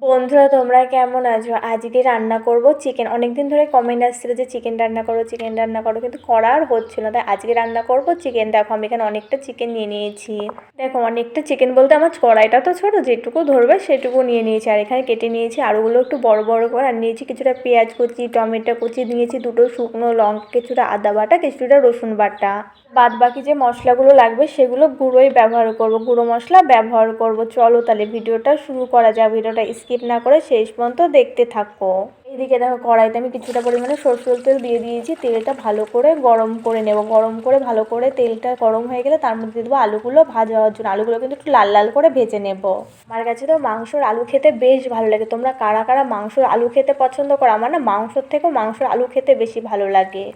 বন্ধুরা তোমরা কেমন আছো? আজকে রান্না করব চিকেন। অনেকদিন ধরে কমেন্ট আসছিল যে চিকেন রান্না করো, চিকেন রান্না করো, কিন্তু করা আর হচ্ছিল না। তাই আজকে রান্না করব চিকেন। দেখো আমি এখানে অনেকটা চিকেন নিয়ে নিয়েছি। দেখো অনেকটা চিকেন বলতে আমার কড়াইটা তো ছোট, যেটুকু ধরবে সেটুকু নিয়ে নিয়েছি। আর এখানে কেটে নিয়েছি আলুগুলো একটু বড় বড় করে, আর নিয়েছি কিছুটা পেঁয়াজ কুচি, টমেটো কুচি, নিয়েছি দুটো শুকনো লঙ্কা, কিছুটা আদা বাটা, কিছুটা রসুন বাটা। বাদ বাকি যে মশলাগুলো লাগবে সেগুলো গুঁড়োই ব্যবহার করব, গুঁড়ো মশলা ব্যবহার করব। চলো তাহলে ভিডিওটা শুরু করা যাক। ভিডিওটা স্কিপ না করে শেষ পর্যন্ত দেখতে থাকো। এইদিকে দেখো কড়াইতে আমি কিছুটা পরিমাণে সরষের তেল দিয়ে দিয়েছি। তেলটা ভালো করে গরম করে নেব। গরম করে ভালো করে তেলটা গরম হয়ে গেলে তার মধ্যে দেবো আলুগুলো ভাজা হওয়ার জন্য। আলুগুলো কিন্তু একটু লাল লাল করে ভেজে নেব। আমার কাছে তো মাংসর আলু খেতে বেশ ভালো লাগে। তোমরা কারা কারা মাংসর আলু খেতে পছন্দ করো? আমার না মাংসর থেকেও মাংসর আলু খেতে বেশি ভালো লাগে।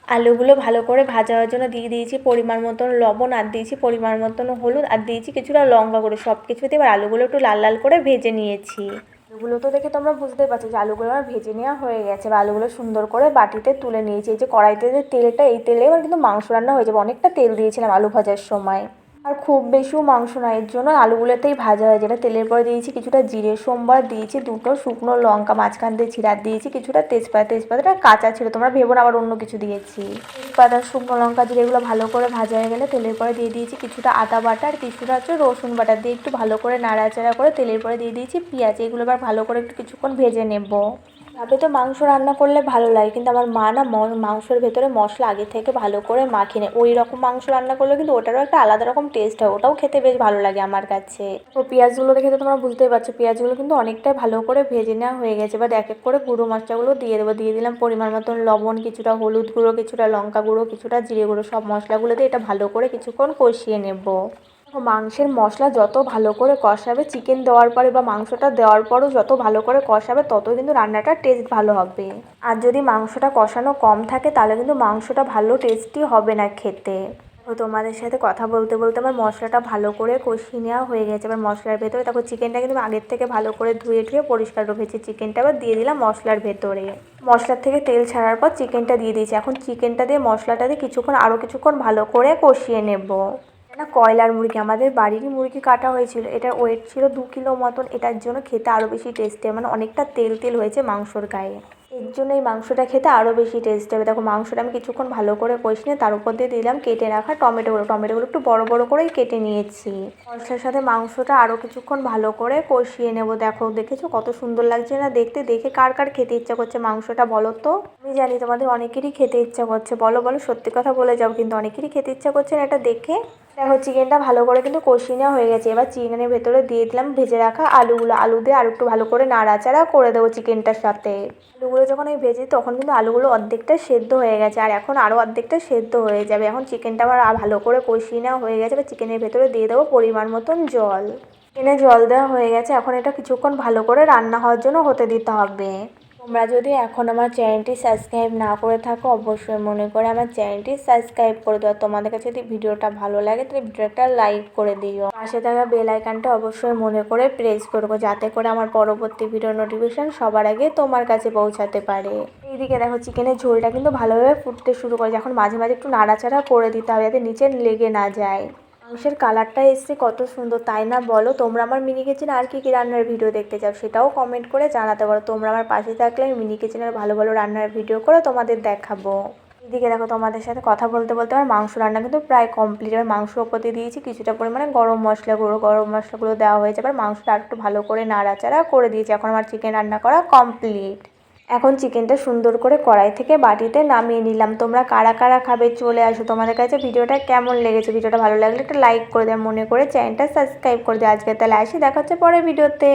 আলুগুলো ভালো করে ভাজা হওয়ার জন্য দিয়ে দিয়েছি পরিমাণ মতন লবণ, আর দিয়েছি পরিমাণ মতন হলুদ, আর দিয়েছি কিছুটা লঙ্কা করে। সব কিছুতে এবার আলুগুলো একটু লাল লাল করে ভেজে নিয়েছি। আলুগুলো তো দেখে তোমরা বুঝতেই পারছো যে আলুগুলো আমার ভেজে নেওয়া হয়ে গেছে। বা আলুগুলো সুন্দর করে বাটিতে তুলে নিয়েছি। এই যে কড়াইতে যে তেলটা, এই তেলে এবার কিন্তু মাংস রান্না হয়ে যাবে। অনেকটা তেল দিয়েছিলাম আলু ভাজার সময়। আর খুব বেশিও মাংস নয়, এর জন্য আলুগুলোতেই ভাজা হয়ে যাবে। তেলের পরে দিয়েছি কিছুটা জিরে সোমবার, দিয়েছি দুটো শুকনো লঙ্কা মাঝখান দিয়ে ছিঁড়ে, দিয়েছি কিছুটা তেজপাতা। তেজপাতাটা কাঁচা ছিল, তোমরা ভেবো না আবার অন্য কিছু দিয়েছি। তেজপাতা শুকনো লঙ্কা জিরে এগুলো ভালো করে ভাজা হয়ে গেলে তেলের পরে দিয়ে দিয়েছি কিছুটা আদা বাটা, আর কিছুটা রসুন বাটা দিয়ে একটু ভালো করে নাড়াচাড়া করে তেলের পরে দিয়ে দিয়েছি পেঁয়াজ। এগুলো এবার ভালো করে একটু কিছুক্ষণ ভেজে নেব। ভাবে তো মাংস রান্না করলে ভালো লাগে, কিন্তু আমার মা না মাংসের ভেতরে মশলা আগে থেকে ভালো করে মাখিয়ে নেয়। ওই রকম মাংস রান্না করলে কিন্তু ওটারও একটা আলাদা রকম টেস্ট হয়, ওটাও খেতে বেশ ভালো লাগে আমার কাছে। তো পেঁয়াজগুলো দেখে তো তোমরা বুঝতেই পারছো, পেঁয়াজগুলো কিন্তু অনেকটাই ভালো করে ভেজে নেওয়া হয়ে গেছে। এবার এক এক করে গুঁড়ো মশলাগুলো দিয়ে দেবো। দিয়ে দিলাম পরিমাণ মতন লবণ, কিছুটা হলুদ গুঁড়ো, কিছুটা লঙ্কা গুঁড়ো, কিছুটা জিরে গুঁড়ো। সব মশলাগুলো দিয়ে এটা ভালো করে কিছুক্ষণ কষিয়ে নেব। মাংসের মশলা যত ভালো করে কষাবে চিকেন দেওয়ার পরে বা মাংসটা দেওয়ার পরও যত ভালো করে কষাবে তত কিন্তু রান্নাটার টেস্ট ভালো হবে। আর যদি মাংসটা কষানো কম থাকে তাহলে কিন্তু মাংসটা ভালো টেস্টি হবে না খেতে। তোমাদের সাথে কথা বলতে বলতে আমার মশলাটা ভালো করে কষিয়ে নেওয়া হয়ে গেছে। এবার মশলার ভেতরে তারপর চিকেনটা কিন্তু আগের থেকে ভালো করে ধুয়ে পরিষ্কার রেখেছি। চিকেনটা আবার দিয়ে দিলাম মশলার ভেতরে। মশলার থেকে তেল ছাড়ার পর চিকেনটা দিয়ে দিয়েছি। এখন চিকেনটা দিয়ে মশলাটা দিয়ে আরও কিছুক্ষণ ভালো করে কষিয়ে নেব। না কয়লার মুরগি, আমাদের বাড়িরই মুরগি কাটা হয়েছিল। এটার ওয়েট ছিল 2 কিলো মতন। এটার জন্য খেতে আরও বেশি টেস্টি, মানে অনেকটা তেল তেল হয়েছে মাংসর গায়ে। এর জন্য এই মাংসটা খেতে আরও বেশি টেস্ট হবে। দেখো মাংসটা আমি কিছুক্ষণ ভালো করে কষিয়ে তার উপর দিয়ে দিলাম কেটে রাখা টমেটোগুলো। টমেটোগুলো একটু বড় বড় করেই কেটে নিয়েছি। মশলার সাথে মাংসটা আরও কিছুক্ষণ ভালো করে কষিয়ে নেব। দেখো দেখেছো কত সুন্দর লাগছে না দেখতে? দেখে কার কার খেতে ইচ্ছা করছে মাংসটা বলো তো? আমি জানি তোমাদের অনেকেরই খেতে ইচ্ছা করছে। বলো বলো, সত্যি কথা বলে যাও, কিন্তু অনেকেরই খেতে ইচ্ছা করছে না এটা দেখে। দেখো চিকেনটা ভালো করে কিন্তু কষিয়ে নেওয়া হয়ে গেছে। এবার চিকেনের ভেতরে দিয়ে দিলাম ভেজে রাখা আলুগুলো। আলু দিয়ে আর একটু ভালো করে নাড়াচাড়া করে দেবো চিকেনটার সাথে। আলুগুলো যখন আমি ভেজে তখন কিন্তু আলুগুলো অর্ধেকটা সেদ্ধ হয়ে গেছে, আর এখন আরও অর্ধেকটা সেদ্ধ হয়ে যাবে। এখন চিকেনটা আবার ভালো করে কষিয়ে নেওয়া হয়ে গেছে। এবার চিকেনের ভেতরে দিয়ে দেবো পরিমাণ মতন জল। চিকেনে জল দেওয়া হয়ে গেছে। এখন এটা কিছুক্ষণ ভালো করে রান্না হওয়ার জন্য হতে দিতে হবে। তোমরা যদি এখন আমার চ্যানেলটি সাবস্ক্রাইব না করে থাকো অবশ্যই মনে করে আমার চ্যানেলটি সাবস্ক্রাইব করে দেওয়া। তোমাদের কাছে যদি ভিডিওটা ভালো লাগে তাহলে ভিডিওটা লাইক করে দিও। পাশে থাকা বেল আইকনটা অবশ্যই মনে করে প্রেস করবো, যাতে করে আমার পরবর্তী ভিডিও নোটিফিকেশন সবার আগে তোমার কাছে পৌঁছাতে পারে। এইদিকে দেখো চিকেনের ঝোলটা কিন্তু ভালোভাবে ফুটতে শুরু করে। এখন মাঝে মাঝে একটু নাড়াচাড়া করে দিতে হবে যাতে নিচে লেগে না যায়। মাংসের কালারটা এসছে কত সুন্দর, তাই না বলো? তোমরা আমার মিনি কিচেনে আর কি কি রান্নার ভিডিও দেখতে চাও সেটাও কমেন্ট করে জানাতে পারো। তোমরা আমার পাশে থাকলে আমি মিনি কিচেনের ভালো ভালো রান্নার ভিডিও করে তোমাদের দেখাবো। এদিকে দেখো তোমাদের সাথে কথা বলতে বলতে আমার মাংস রান্না কিন্তু প্রায় কমপ্লিট। এবার মাংস ওপর দিয়ে দিয়েছি কিছুটা পরিমাণে গরম মশলাগুলো দেওয়া হয়েছে। এবার মাংসটা আর একটু ভালো করে নাড়াচাড়া করে দিয়েছি। এখন আমার চিকেন রান্না করা কমপ্লিট। এখন চিকেনটা সুন্দর করে কড়াই থেকে বাটিতে নামিয়ে নিলাম। তোমরা কারা কারা খাবে চলে আসো। তোমাদের কাছে ভিডিওটা কেমন লেগেছে? ভিডিওটা ভালো লাগলে একটা লাইক করে দেয়, মনে করে চ্যানেলটা সাবস্ক্রাইব করে দেয়। আজকে তাহলে আসি, দেখা হচ্ছে পরের ভিডিওতে।